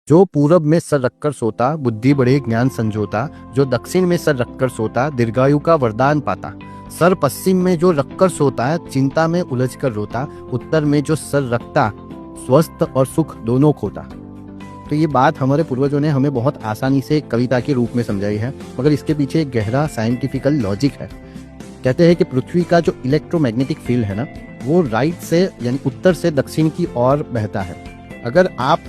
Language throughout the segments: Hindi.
जो पूरब में सर रखकर सोता, बुद्धि बढ़े ज्ञान संजोता। जो दक्षिण में सर रखकर सोता, दीर्घायु का वरदान पाता। सर पश्चिम में जो रखकर सोता है, चिंता में उलझ कर रोता। उत्तर में जो सर रखता, स्वस्थ और सुख दोनों खोता। तो ये बात हमारे पूर्वजों ने हमें बहुत आसानी से कविता के रूप में समझाई है, मगर इसके पीछे एक गहरा साइंटिफिकल लॉजिक है। कहते हैं कि पृथ्वी का जो इलेक्ट्रोमैग्नेटिक फील्ड है ना, वो राइट से यानी उत्तर से दक्षिण की ओर बहता है। अगर आप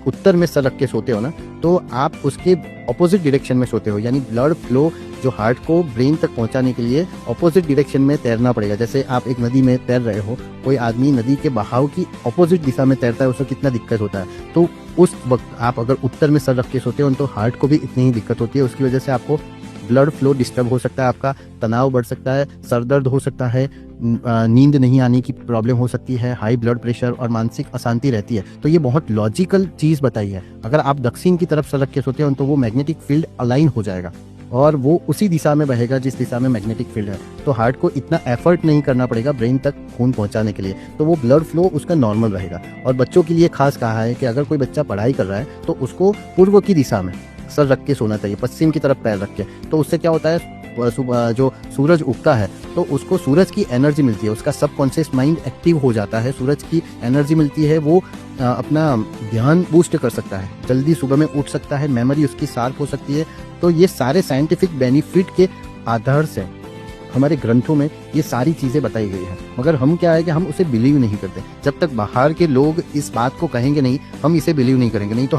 उत्तर में सर रख के सोते हो ना, तो आप उसके ऑपोजिट डायरेक्शन में सोते हो, यानी ब्लड फ्लो जो हार्ट को ब्रेन तक पहुंचाने के लिए ऑपोजिट डायरेक्शन में तैरना पड़ेगा। जैसे आप एक नदी में तैर रहे हो, कोई आदमी नदी के बहाव की ऑपोजिट दिशा में तैरता है, उसको कितना दिक्कत होता है। तो उस वक्त आप अगर उत्तर में सर रख के सोते हो तो हार्ट को भी इतनी ही दिक्कत होती है। उसकी वजह से आपको ब्लड फ्लो डिस्टर्ब हो सकता है, आपका तनाव बढ़ सकता है, सर दर्द हो सकता है, नींद नहीं आने की प्रॉब्लम हो सकती है, हाई ब्लड प्रेशर और मानसिक अशांति रहती है। तो ये बहुत लॉजिकल चीज़ बताई है। अगर आप दक्षिण की तरफ सर रख के सोते हो तो वो मैग्नेटिक फील्ड अलाइन हो जाएगा और वो उसी दिशा में बहेगा जिस दिशा में मैग्नेटिक फील्ड है। तो हार्ट को इतना एफर्ट नहीं करना पड़ेगा ब्रेन तक खून पहुंचाने के लिए, तो वो ब्लड फ्लो उसका नॉर्मल रहेगा। और बच्चों के लिए खास कहा है कि अगर कोई बच्चा पढ़ाई कर रहा है तो उसको पूर्व की दिशा में सर रख के सोना चाहिए, पश्चिम की तरफ पैर रख के। तो उससे क्या होता है, जो सूरज उगता है तो उसको सूरज की एनर्जी मिलती है, उसका सबकॉन्शियस माइंड एक्टिव हो जाता है, सूरज की एनर्जी मिलती है, वो अपना ध्यान बूस्ट कर सकता है, जल्दी सुबह में उठ सकता है, मेमोरी उसकी शार्प हो सकती है। तो ये सारे साइंटिफिक बेनिफिट के आधार से हमारे ग्रंथों में ये सारी चीज़ें बताई गई हैं, मगर हम क्या है कि हम उसे बिलीव नहीं करते। जब तक बाहर के लोग इस बात को कहेंगे नहीं, हम इसे बिलीव नहीं करेंगे। नहीं तो